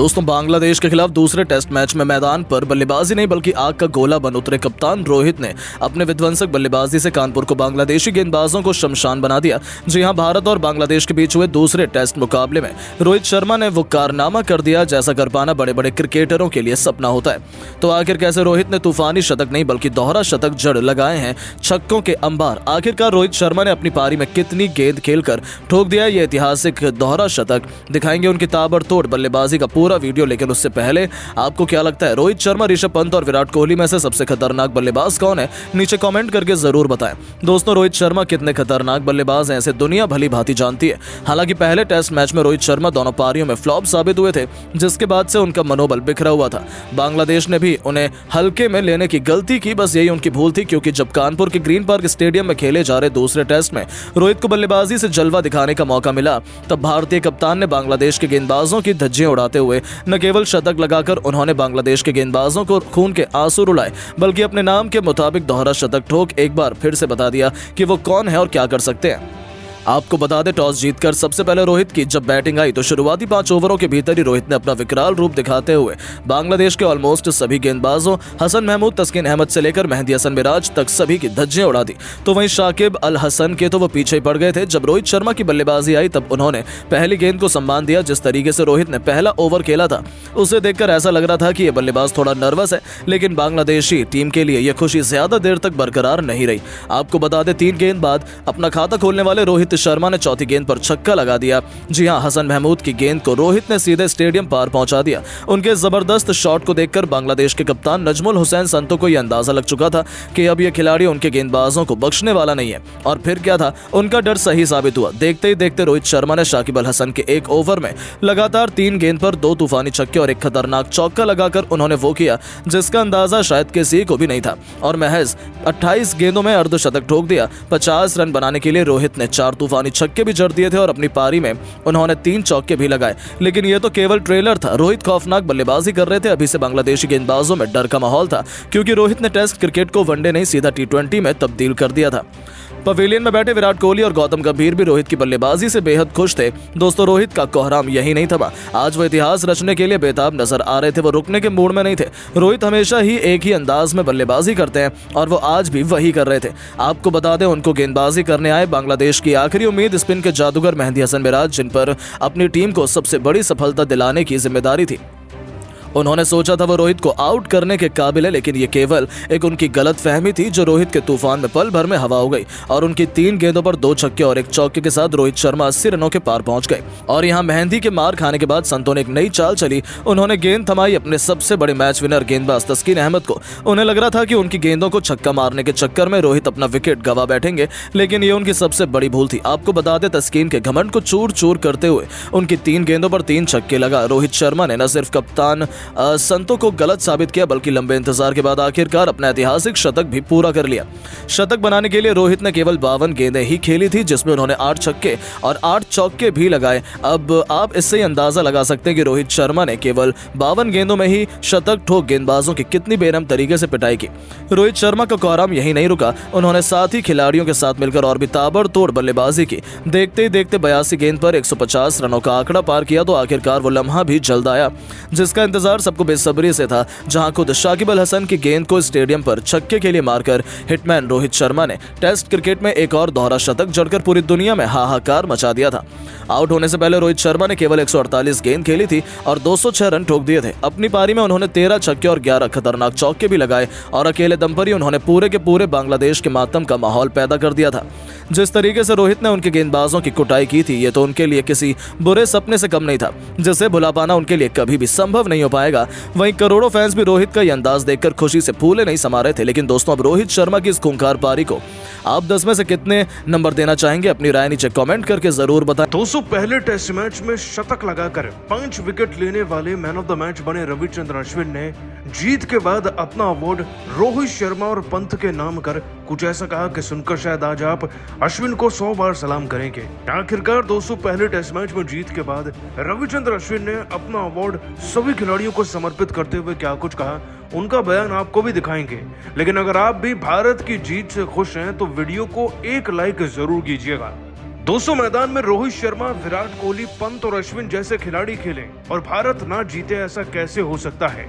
दोस्तों, बांग्लादेश के खिलाफ दूसरे टेस्ट मैच में मैदान पर बल्लेबाजी नहीं बल्कि आग का गोला बन उतरे कप्तान रोहित ने अपने विध्वंसक बल्लेबाजी से कानपुर को बांग्लादेशी गेंदबाजों को शमशान बना दिया। जी हां, भारत और बांग्लादेश के बीच हुए दूसरे टेस्ट मुकाबले में रोहित शर्मा ने वो कारनामा कर दिया जैसा कर पाना बड़े बड़े क्रिकेटरों के लिए सपना होता है। तो आखिर कैसे रोहित ने तूफानी शतक नहीं बल्कि दोहरा शतक जड़ लगाए हैं, छक्कों के अंबार। आखिरकार रोहित शर्मा ने अपनी पारी में कितनी गेंद खेलकर ठोक दिया ये ऐतिहासिक दोहरा शतक। दिखाएंगे उनकी ताबड़तोड़ बल्लेबाजी का पूरा वीडियो, लेकिन उससे पहले आपको क्या लगता है, रोहित शर्मा, ऋषभ पंत और विराट कोहली में से सबसे खतरनाक बल्लेबाज कौन है? नीचे कमेंट करके जरूर बताएं। दोस्तों, रोहित शर्मा कितने खतरनाक बल्लेबाज हैं इसे दुनिया भली भांति जानती है। हालांकि पहले टेस्ट मैच में रोहित शर्मा दोनों पारियों में फ्लॉप साबित हुए थे, जिसके बाद से उनका मनोबल बिखरा हुआ था। बांग्लादेश ने भी उन्हें हल्के में लेने की गलती की, बस यही उनकी भूल थी, क्योंकि जब कानपुर के ग्रीन पार्क स्टेडियम में खेले जा रहे दूसरे टेस्ट में रोहित को बल्लेबाजी से जलवा दिखाने का मौका मिला, तब भारतीय कप्तान ने बांग्लादेश के गेंदबाजों की धज्जियां उड़ाते हुए न केवल शतक लगाकर उन्होंने बांग्लादेश के गेंदबाजों को खून के आंसू रुलाए, बल्कि अपने नाम के मुताबिक दोहरा शतक ठोक एक बार फिर से बता दिया कि वो कौन है और क्या कर सकते हैं। आपको बता दें, टॉस जीतकर सबसे पहले रोहित की जब बैटिंग आई तो शुरुआती 5 ओवरों के भीतर ही रोहित ने अपना विकराल रूप दिखाते हुए बांग्लादेश के ऑलमोस्ट सभी गेंदबाजों हसन महमूद, तस्किन अहमद से लेकर मेहदी हसन मिराज तक सभी की धज्जियां उड़ा दी। तो वहीं शाकिब अल हसन के तो वो पीछे ही पड़ गए थे। जब रोहित शर्मा की बल्लेबाजी आई तब उन्होंने पहली गेंद को सम्मान दिया। जिस तरीके से रोहित ने पहला ओवर खेला था उसे देखकर ऐसा लग रहा था कि यह बल्लेबाज थोड़ा नर्वस है, लेकिन बांग्लादेशी टीम के लिए यह खुशी ज्यादा देर तक बरकरार नहीं रही। आपको बता दें, 3 गेंद बाद अपना खाता खोलने वाले रोहित शर्मा ने चौथी गेंद पर छक्का लगा दिया। जी हां, हसन महमूद की गेंद को रोहित ने सीधे स्टेडियम पार पहुंचा दिया। उनके जबरदस्त शॉट को देखकर बांग्लादेश के कप्तान नजमुल हुसैन संतो को यह अंदाजा लग चुका था कि अब यह खिलाड़ी उनके गेंदबाजों को बख्शने वाला नहीं है। और फिर क्या था, उनका डर सही साबित हुआ। देखते ही देखते रोहित शर्मा ने शाकिब अल हसन के एक ओवर में लगातार 3 गेंद पर 2 तूफानी छक्के और एक खतरनाक चौका लगाकर उन्होंने वो किया जिसका अंदाजा शायद किसी को भी नहीं था, और महज 28 गेंदों में अर्धशतक ठोक दिया। 50 रन बनाने के लिए रोहित ने 4 तूफानी छक्के भी जड़ दिए थे और अपनी पारी में उन्होंने 3 चौके भी लगाए। लेकिन यह तो केवल ट्रेलर था। रोहित खौफनाक बल्लेबाजी कर रहे थे। अभी से बांग्लादेशी गेंदबाजों में डर का माहौल था, क्योंकि रोहित ने टेस्ट क्रिकेट को वनडे नहीं सीधा T20 में तब्दील कर दिया था। पवेलियन में बैठे विराट कोहली और गौतम गंभीर भी रोहित की बल्लेबाजी से बेहद खुश थे। दोस्तों, रोहित का कोहराम यही नहीं थमा। आज वो इतिहास रचने के लिए बेताब नजर आ रहे थे। वो रुकने के मूड में नहीं थे। रोहित हमेशा ही एक ही अंदाज में बल्लेबाजी करते हैं और वो आज भी वही कर रहे थे। आपको बता दें, उनको गेंदबाजी करने आए बांग्लादेश की आखिरी उम्मीद स्पिन के जादूगर मेहदी हसन मिराज, जिन पर अपनी टीम को सबसे बड़ी सफलता दिलाने की जिम्मेदारी थी। उन्होंने सोचा था वो रोहित को आउट करने के काबिल है, लेकिन ये केवल एक उनकी गलतफहमी थी जो रोहित के तूफान में पल भर में हवा हो गई और उनकी 3 गेंदों पर 2 छक्के और 1 चौके के साथ रोहित शर्मा 80 रनों के पार पहुंच गए। और यहां मेहंदी के मार खाने के बाद संतों ने एक नई चाल चली। उन्होंने गेंद थमाई अपने सबसे बड़े मैच विनर गेंदबाज तस्किन अहमद को। उन्हें लग रहा था कि उनकी गेंदों को छक्का मारने के चक्कर में रोहित अपना विकेट गंवा बैठेंगे, लेकिन ये उनकी सबसे बड़ी भूल थी। आपको बता दें, तस्किन के घमंड को चूर चूर करते हुए उनकी 3 गेंदों पर 3 छक्के लगा रोहित शर्मा ने न सिर्फ कप्तान संतों को गलत साबित किया, बल्कि लंबे इंतजार के बाद आखिरकार अपना ऐतिहासिक शतक भी पूरा कर लिया। शतक बनाने के लिए रोहित ने केवल 52 गेंदें ही खेली थी, जिसमें उन्होंने 8 छक्के और 8 चौके भी लगाए। अब आप इससे ही अंदाजा लगा सकते हैं कि रोहित शर्मा ने केवल 52 गेंदों में ही शतक ठोक गेंदबाजों की कितनी बेरहम तरीके से पिटाई की। रोहित शर्मा का कोहराम यही नहीं रुका। उन्होंने साथी खिलाड़ियों के साथ मिलकर और भी ताबड़तोड़ बल्लेबाजी की। देखते ही देखते 82 गेंद पर 150 रनों का आंकड़ा पार किया तो आखिरकार वो लम्हा भी जल्द आया जिसका इंतजार सबको बेसब्री से था, जहां खुद शाकिब अल हसन की गेंद को स्टेडियम पर छक्के के लिए मारकर हिटमैन रोहित शर्मा ने टेस्ट क्रिकेट में एक और दोहरा शतक जड़कर पूरी दुनिया में हाहाकार मचा दिया था। आउट होने से पहले रोहित शर्मा ने केवल 148 गेंद खेली थी और 206 रन ठोक दिए थे। अपनी पारी में उन्होंने 13 छक्के और 11 खतरनाक चौके भी लगाए और अकेले दम पर ही उन्होंने पूरे के पूरे बांग्लादेश के मातम का माहौल पैदा कर दिया था। जिस तरीके से रोहित ने उनके गेंदबाजों की कुटाई की थी, ये तो उनके लिए किसी बुरे सपने से कम नहीं था, जिसे भुला पाना उनके लिए कभी भी संभव नहीं हो पाएगा। वहीं करोड़ों फैंस भी रोहित का ये अंदाज देखकर खुशी से फूले नहीं समा रहे थे। लेकिन दोस्तों, अब रोहित शर्मा की इस खूंखार पारी को आप 10 में से कितने नंबर देना चाहेंगे? अपनी राय नीचे कमेंट करके जरूर बताएं। दोस्तों, पहले टेस्ट मैच में शतक लगाकर 5 विकेट लेने वाले मैन ऑफ द मैच बने रविचंद्रन अश्विन ने जीत के बाद अपना अवार्ड रोहित शर्मा और पंत के नाम कर कुछ ऐसा कहा कि सुनकर शायद आज आप अश्विन को 100 बार सलाम करेंगे। आखिरकार दोस्तों, पहले टेस्ट मैच में जीत के बाद रविचंद्रन अश्विन ने अपना अवार्ड सभी खिलाड़ियों को समर्पित करते हुए क्या कुछ कहा, उनका बयान आपको भी दिखाएंगे। लेकिन अगर आप भी भारत की जीत से खुश हैं तो वीडियो को एक लाइक जरूर कीजिएगा। दोस्तों, मैदान में रोहित शर्मा, विराट कोहली, पंत और अश्विन जैसे खिलाड़ी खेले और भारत ना जीते, ऐसा कैसे हो सकता है।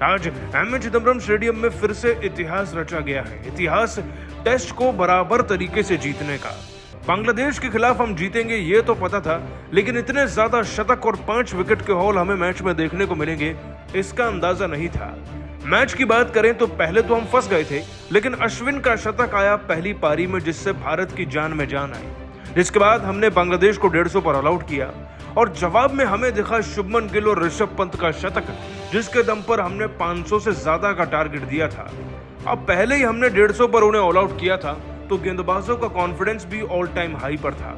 आज एम ए चिदम्बरम स्टेडियम में फिर से इतिहास रचा गया है। इतिहास टेस्ट को बराबर तरीके से जीतने का। बांग्लादेश के खिलाफ हम जीतेंगे ये तो पता था, लेकिन इतने ज्यादा शतक और 5 विकेट के हॉल हमें मैच में देखने को मिलेंगे, इसका अंदाजा नहीं था। मैच की बात करें तो पहले तो हम फंस गए थे, लेकिन अश्विन का शतक आया पहली पारी में, जिससे भारत की जान में जान आई। जिसके बाद हमने बांग्लादेश को 150 पर ऑल आउट किया और जवाब में हमें दिखा शुभमन गिल और ऋषभ पंत का शतक, जिसके दम पर हमने 500 से ज्यादा का टारगेट दिया था। अब पहले ही हमने 150 पर उन्हें ऑल आउट किया था, तो गेंदबाजों का कॉन्फिडेंस भी ऑल टाइम हाई पर था।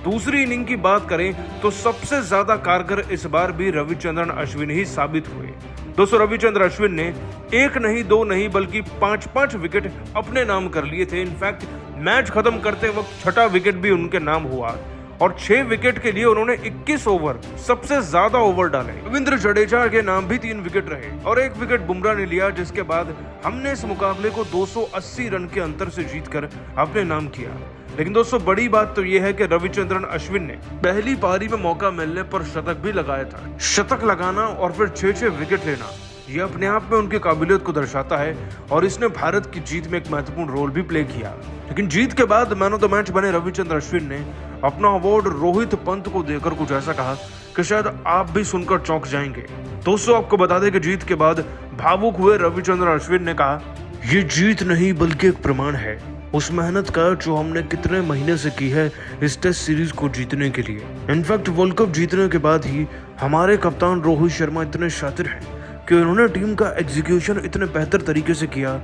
दूसरी इनिंग की बात करें तो सबसे ज्यादा कारगर इस बार भी रविचंद्रन अश्विन ही साबित हुए। दोस्तों, रविचंद्र अश्विन ने 1 नहीं 2 नहीं बल्कि 5-5 विकेट अपने नाम कर लिए थे। इनफैक्ट मैच खत्म करते वक्त 6ठा विकेट भी उनके नाम हुआ और 6 विकेट के लिए उन्होंने 21 ओवर सबसे ज्यादा ओवर डाले। रविंद्र जडेजा के नाम भी 3 विकेट रहे और 1 विकेट बुमराह ने लिया, जिसके बाद हमने इस मुकाबले को 280 रन के अंतर से जीतकर अपने नाम किया। लेकिन दोस्तों, बड़ी बात तो यह है कि रविचंद्रन अश्विन ने पहली पारी में मौका मिलने पर शतक भी लगाया था। शतक लगाना और फिर 6-6 विकेट लेना, यह अपने आप में उनकी काबिलियत को दर्शाता है और इसने भारत की जीत में एक महत्वपूर्ण रोल भी प्ले किया। लेकिन जीत के बाद मैन ऑफ द मैच बने रविचंद्र अश्विन ने अपना अवार्ड रोहित पंत को देकर कुछ ऐसा कहा कि शायद आप भी सुनकर चौंक जाएंगे। दोस्तों, आपको बता दें कि जीत के बाद भावुक हुए रविचंद्र अश्विन ने कहा, ये जीत नहीं बल्कि एक प्रमाण है उस मेहनत का जो हमने कितने महीने से की है इस टेस्ट सीरीज को जीतने के लिए। इनफैक्ट वर्ल्ड कप जीतने के बाद ही हमारे कप्तान रोहित शर्मा इतने शातिर हैं कि उन्होंने टीम का एग्जीक्यूशन इतने बेहतर तरीके से किया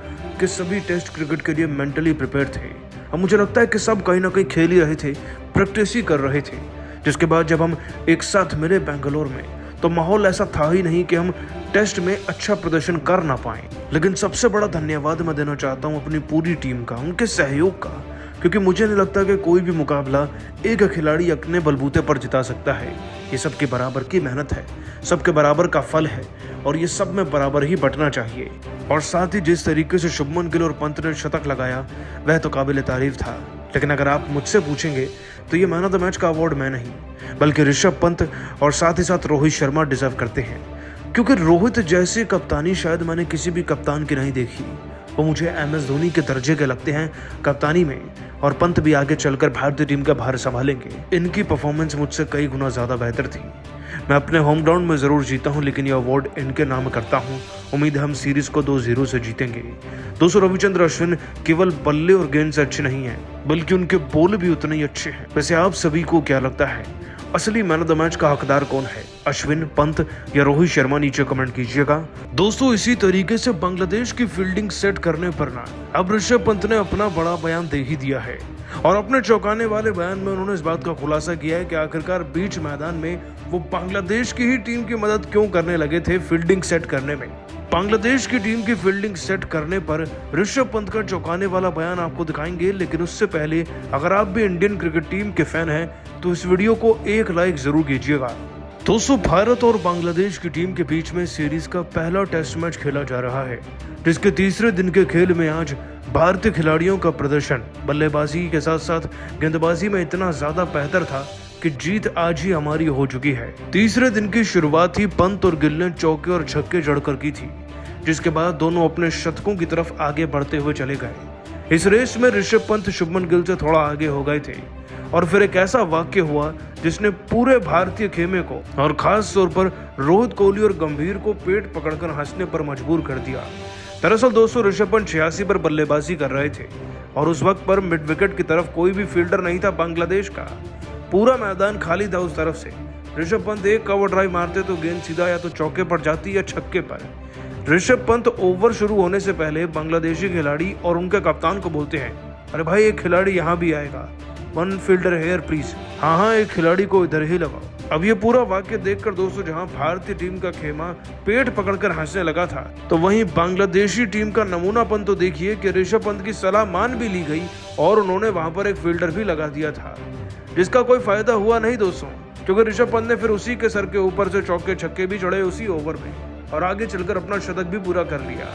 कि सभी टेस्ट क्रिकेट के लिए मेंटली प्रिपेयर थे। अब मुझे लगता है कि सब कहीं ना कहीं खेल ही रहे थे, प्रैक्टिस ही कर रहे थे। जिसके बाद जब हम एक साथ मिले बेंगलोर में, तो माहौल ऐसा था ही नहीं कि हम टेस्ट में अच्छा प्रदर्शन कर ना पाए। लेकिन सबसे बड़ा धन्यवाद मैं देना चाहता हूं अपनी पूरी टीम का, उनके सहयोग का, क्योंकि मुझे नहीं लगता कि कोई भी मुकाबला एक खिलाड़ी अपने बलबूते पर जिता सकता है। ये सबके बराबर की मेहनत है, सबके बराबर का फल है और ये सब में बराबर ही बंटना चाहिए। और साथ ही जिस तरीके से शुभमन गिल और पंत ने शतक लगाया वह तो काबिल तारीफ था। लेकिन अगर आप मुझसे पूछेंगे तो ये मैन ऑफ द मैच का अवार्ड मैं नहीं बल्कि ऋषभ पंत और साथ ही साथ रोहित शर्मा डिजर्व करते हैं, क्योंकि रोहित जैसी कप्तानी शायद मैंने किसी भी कप्तान की नहीं देखी। वो मुझे MS धोनी के दर्जे के लगते हैं कप्तानी में, और पंत भी आगे चलकर भारतीय टीम का भार संभालेंगे। इनकी परफॉर्मेंस मुझसे कई गुना ज्यादा बेहतर थी। मैं अपने होम ग्राउंड में जरूर जीता हूं, लेकिन ये अवार्ड इनके नाम करता हूं। उम्मीद है हम सीरीज को 2-0 से जीतेंगे। दोस्तों, रविचंद्र अश्विन केवल बल्ले और गेंद से अच्छे नहीं हैं, बल्कि उनके बॉल भी उतने ही अच्छे हैं। वैसे आप सभी को क्या लगता है, असली मैन ऑफ द मैच का हकदार कौन है, अश्विन, पंत या रोहित शर्मा? नीचे कमेंट कीजिएगा। दोस्तों, इसी तरीके से बांग्लादेश की फील्डिंग सेट करने पर ना अब ऋषभ पंत ने अपना बड़ा बयान दे ही दिया है और अपने चौंकाने वाले बयान में उन्होंने इस बात का खुलासा किया है कि आखिरकार बीच मैदान में वो बांग्लादेश की ही टीम की मदद क्यों करने लगे थे फील्डिंग सेट करने में। बांग्लादेश की टीम की फील्डिंग सेट करने पर ऋषभ पंत का चौंकाने वाला बयान आपको दिखाएंगे, लेकिन उससे पहले अगर आप भी इंडियन क्रिकेट टीम के फैन हैं तो इस वीडियो को 1 लाइक जरूर कीजिएगा। दोस्तों, भारत और बांग्लादेश की टीम के बीच में सीरीज का पहला टेस्ट मैच खेला जा रहा है, जिसके तीसरे दिन के खेल में आज भारतीय खिलाड़ियों का प्रदर्शन बल्लेबाजी के साथ साथ गेंदबाजी में इतना ज्यादा बेहतर था कि जीत आज ही हमारी हो चुकी है। तीसरे दिन की शुरुआत ही पंत और गिल ने चौके और छक्के जड़कर की थी, जिसके बाद दोनों अपने शतकों की तरफ आगे बढ़ते हुए चले गए। इस रेस में ऋषभ पंत शुभमन गिल से थोड़ा आगे हो गए थे और फिर एक ऐसा वाक्य हुआ जिसने पूरे भारतीय खेमे को और खास तौर पर रोहित कोहली और गंभीर को पेट पकड़कर हंसने पर मजबूर कर दिया। दरअसल दोस्तों, ऋषभ पंत 86 पर बल्लेबाजी कर रहे थे और उस वक्त पर मिड विकेट की तरफ कोई भी फील्डर नहीं था बांग्लादेश का। पूरा मैदान खाली था उस तरफ से। ऋषभ पंत एक कवर ड्राइव मारते तो गेंद सीधा या तो चौके पर जाती या छक्के पर। ऋषभ पंत ओवर शुरू होने से पहले बांग्लादेशी खिलाड़ी और उनके कप्तान को बोलते हैं, अरे भाई एक खिलाड़ी यहाँ भी आएगा, 1 फील्डर हेयर प्लीज। हाँ, एक खिलाड़ी को इधर ही लगाओ। अब ये पूरा वाक्य देखकर दोस्तों, जहां भारतीय टीम का खेमा पेट पकड़कर हंसने लगा था, तो वहीं बांग्लादेशी टीम का नमूनापन तो देखिए कि ऋषभ पंत की सलाह मान भी ली गई और उन्होंने वहां पर एक फील्डर भी लगा दिया था, जिसका कोई फायदा हुआ नहीं दोस्तों, क्योंकि ऋषभ पंत ने फिर उसी के सर के ऊपर से चौके छक्के भी चढ़े उसी ओवर में और आगे चलकर अपना शतक भी पूरा कर लिया।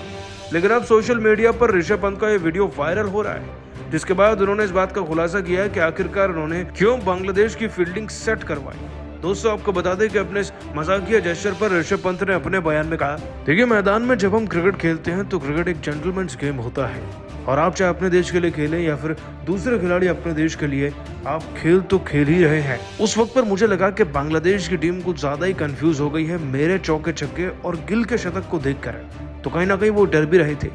लेकिन अब सोशल मीडिया पर ऋषभ पंत का ये वीडियो वायरल हो रहा है जिसके बाद उन्होंने इस बात का खुलासा किया कि आखिरकार उन्होंने क्यों बांग्लादेश की फील्डिंग सेट करवाई। दोस्तों, आपको बता दें कि अपने इस मजाकिया जेस्चर पर ऋषभ पंत ने अपने बयान में कहा, देखिए मैदान में जब हम क्रिकेट खेलते हैं तो क्रिकेट एक जेंटलमैन्स गेम होता है और आप चाहे अपने देश के लिए खेलें या फिर दूसरे खिलाड़ी अपने देश के लिए, आप खेल तो खेल ही रहे हैं। उस वक्त पर मुझे लगा कि बांग्लादेश की टीम कुछ ज्यादा ही कंफ्यूज हो गई है मेरे चौके छक्के और गिल के शतक को देखकर, तो कहीं ना कहीं वो डर भी रहे थे।